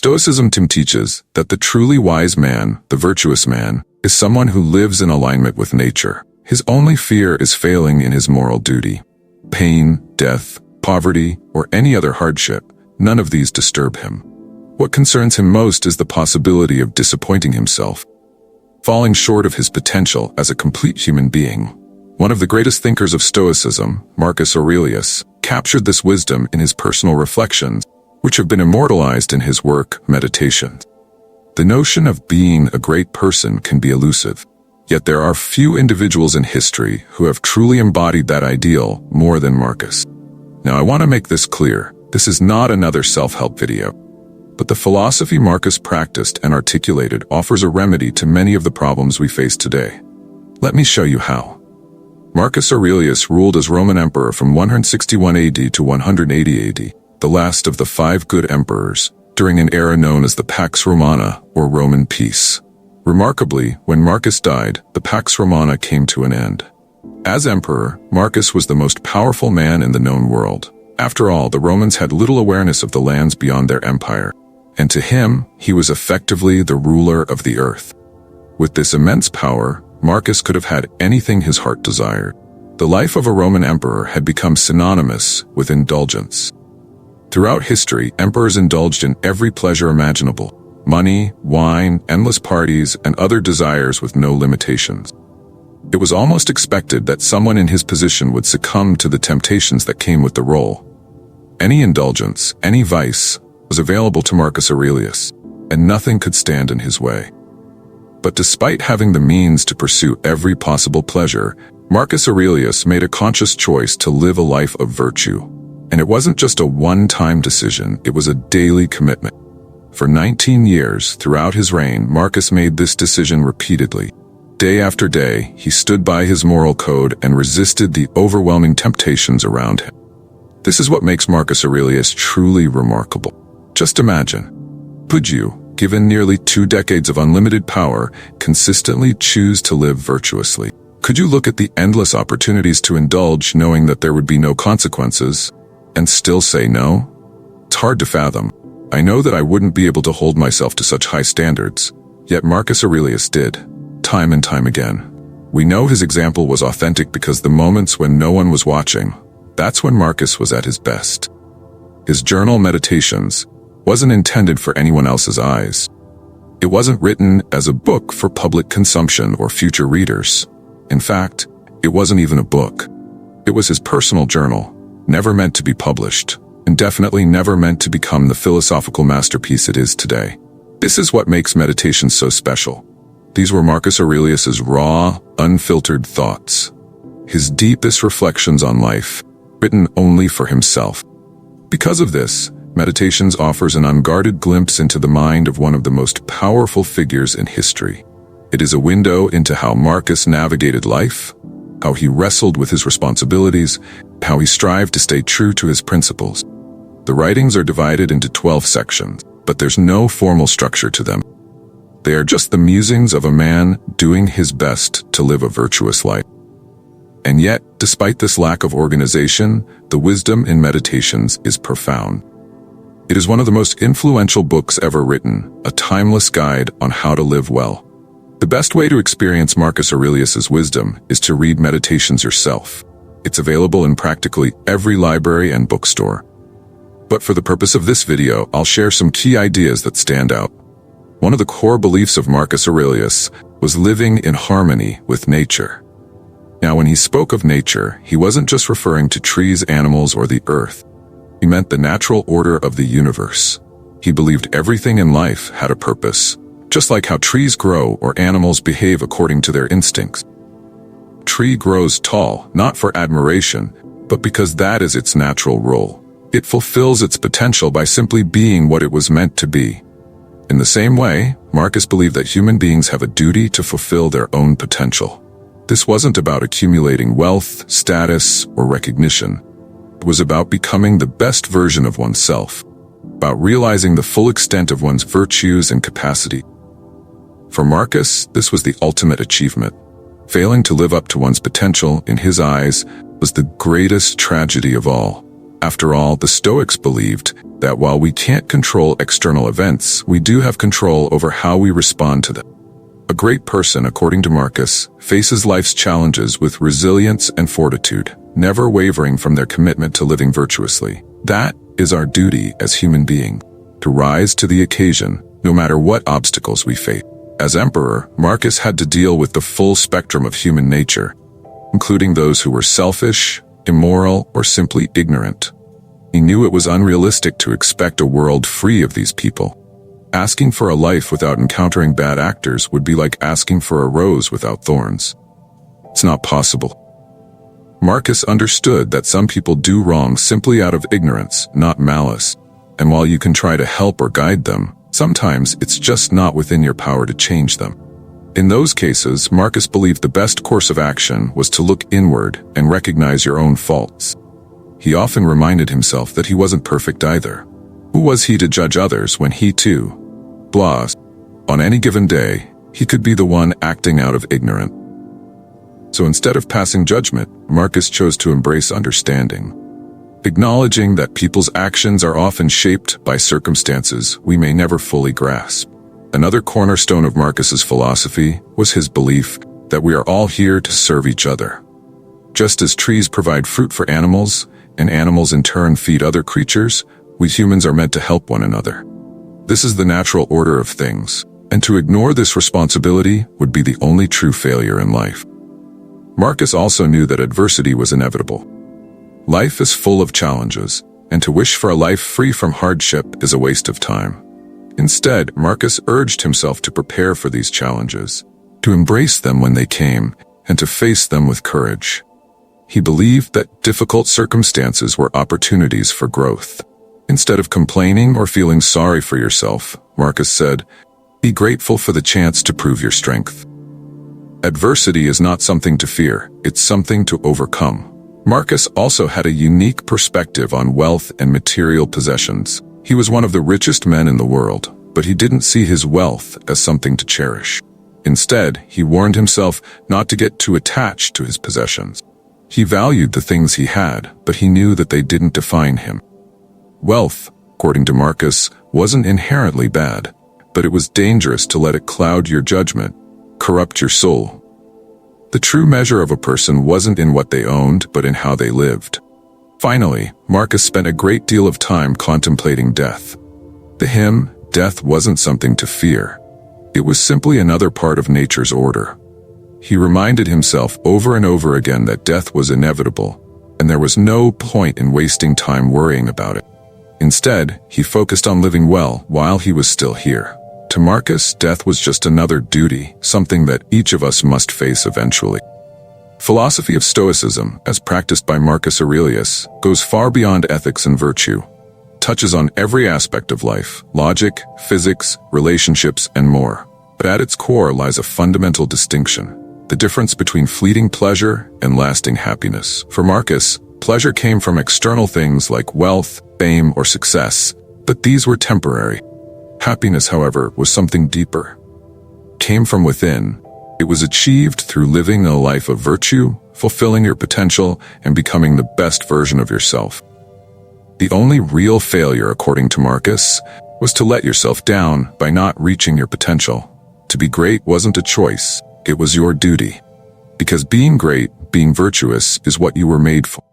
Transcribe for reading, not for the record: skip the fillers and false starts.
Stoicism teaches that the truly wise man, the virtuous man, is someone who lives in alignment with nature. His only fear is failing in his moral duty. Pain, death, poverty, or any other hardship, none of these disturb him. What concerns him most is the possibility of disappointing himself, falling short of his potential as a complete human being. One of the greatest thinkers of Stoicism, Marcus Aurelius, captured this wisdom in his personal reflections, which have been immortalized in his work, Meditations. The notion of being a great person can be elusive, yet there are few individuals in history who have truly embodied that ideal more than Marcus. Now, I want to make this clear. This is not another self-help video, but the philosophy Marcus practiced and articulated offers a remedy to many of the problems we face today. Let me show you how. Marcus Aurelius ruled as Roman emperor from 161 AD to 180 AD, the last of the 5 good emperors, during an era known as the Pax Romana, or Roman peace. Remarkably, when Marcus died, the Pax Romana came to an end. As emperor, Marcus was the most powerful man in the known world. After all, the Romans had little awareness of the lands beyond their empire, and to him, he was effectively the ruler of the earth. With this immense power, Marcus could have had anything his heart desired. The life of a Roman emperor had become synonymous with indulgence. Throughout history, emperors indulged in every pleasure imaginable: money, wine, endless parties, and other desires with no limitations. It was almost expected that someone in his position would succumb to the temptations that came with the role. Any indulgence, any vice, was available to Marcus Aurelius, and nothing could stand in his way. But despite having the means to pursue every possible pleasure, Marcus Aurelius made a conscious choice to live a life of virtue. And it wasn't just a one-time decision, it was a daily commitment. For 19 years, throughout his reign, Marcus made this decision repeatedly. Day after day, he stood by his moral code and resisted the overwhelming temptations around him. This is what makes Marcus Aurelius truly remarkable. Just imagine, could you, given nearly 2 decades of unlimited power, consistently choose to live virtuously? Could you look at the endless opportunities to indulge knowing that there would be no consequences, and still say no? It's hard to fathom. I know that I wouldn't be able to hold myself to such high standards, yet Marcus Aurelius did, time and time again. We know his example was authentic because the moments when no one was watching, that's when Marcus was at his best. His journal Meditations wasn't intended for anyone else's eyes. It wasn't written as a book for public consumption or future readers. In fact, it wasn't even a book. It was his personal journal, never meant to be published, and definitely never meant to become the philosophical masterpiece it is today. This is what makes Meditations so special. These were Marcus Aurelius's raw, unfiltered thoughts, his deepest reflections on life, written only for himself. Because of this, Meditations offers an unguarded glimpse into the mind of one of the most powerful figures in history. It is a window into how Marcus navigated life, how he wrestled with his responsibilities, how he strived to stay true to his principles. The writings are divided into 12 sections, but there's no formal structure to them. They are just the musings of a man doing his best to live a virtuous life. And yet, despite this lack of organization, the wisdom in Meditations is profound. It is one of the most influential books ever written, a timeless guide on how to live well. The best way to experience Marcus Aurelius's wisdom is to read Meditations yourself. It's available in practically every library and bookstore. But for the purpose of this video, I'll share some key ideas that stand out. One of the core beliefs of Marcus Aurelius was living in harmony with nature. Now, when he spoke of nature, he wasn't just referring to trees, animals, or the earth. He meant the natural order of the universe. He believed everything in life had a purpose, just like how trees grow or animals behave according to their instincts. A tree grows tall, not for admiration, but because that is its natural role. It fulfills its potential by simply being what it was meant to be. In the same way, Marcus believed that human beings have a duty to fulfill their own potential. This wasn't about accumulating wealth, status, or recognition. It was about becoming the best version of oneself, about realizing the full extent of one's virtues and capacity. For Marcus, this was the ultimate achievement. Failing to live up to one's potential, in his eyes, was the greatest tragedy of all. After all, the Stoics believed that while we can't control external events, we do have control over how we respond to them. A great person, according to Marcus, faces life's challenges with resilience and fortitude, never wavering from their commitment to living virtuously. That is our duty as human beings, to rise to the occasion, no matter what obstacles we face. As emperor, Marcus had to deal with the full spectrum of human nature, including those who were selfish, immoral, or simply ignorant. He knew it was unrealistic to expect a world free of these people. Asking for a life without encountering bad actors would be like asking for a rose without thorns. It's not possible. Marcus understood that some people do wrong simply out of ignorance, not malice. And while you can try to help or guide them, sometimes it's just not within your power to change them. In those cases, Marcus believed the best course of action was to look inward and recognize your own faults. He often reminded himself that he wasn't perfect either. Who was he to judge others when he too, on any given day, he could be the one acting out of ignorance. So instead of passing judgment, Marcus chose to embrace understanding, acknowledging that people's actions are often shaped by circumstances we may never fully grasp. Another cornerstone of Marcus's philosophy was his belief that we are all here to serve each other. Just as trees provide fruit for animals, and animals in turn feed other creatures, we humans are meant to help one another. This is the natural order of things, and to ignore this responsibility would be the only true failure in life. Marcus also knew that adversity was inevitable. Life is full of challenges, and to wish for a life free from hardship is a waste of time. Instead, Marcus urged himself to prepare for these challenges, to embrace them when they came, and to face them with courage. He believed that difficult circumstances were opportunities for growth. Instead of complaining or feeling sorry for yourself, Marcus said, be grateful for the chance to prove your strength. Adversity is not something to fear, it's something to overcome. Marcus also had a unique perspective on wealth and material possessions. He was one of the richest men in the world, but he didn't see his wealth as something to cherish. Instead, he warned himself not to get too attached to his possessions. He valued the things he had, but he knew that they didn't define him. Wealth, according to Marcus, wasn't inherently bad, but it was dangerous to let it cloud your judgment, corrupt your soul. The true measure of a person wasn't in what they owned, but in how they lived. Finally, Marcus spent a great deal of time contemplating death. To him, death wasn't something to fear. It was simply another part of nature's order. He reminded himself over and over again that death was inevitable, and there was no point in wasting time worrying about it. Instead, he focused on living well while he was still here. To Marcus, death was just another duty, something that each of us must face eventually. Philosophy of Stoicism, as practiced by Marcus Aurelius, goes far beyond ethics and virtue, touches on every aspect of life, logic, physics, relationships, and more. But at its core lies a fundamental distinction, the difference between fleeting pleasure and lasting happiness. For Marcus, pleasure came from external things like wealth, fame, or success, but these were temporary. Happiness, however, was something deeper. It came from within. It was achieved through living a life of virtue, fulfilling your potential, and becoming the best version of yourself. The only real failure, according to Marcus, was to let yourself down by not reaching your potential. To be great wasn't a choice, it was your duty. Because being great, being virtuous, is what you were made for.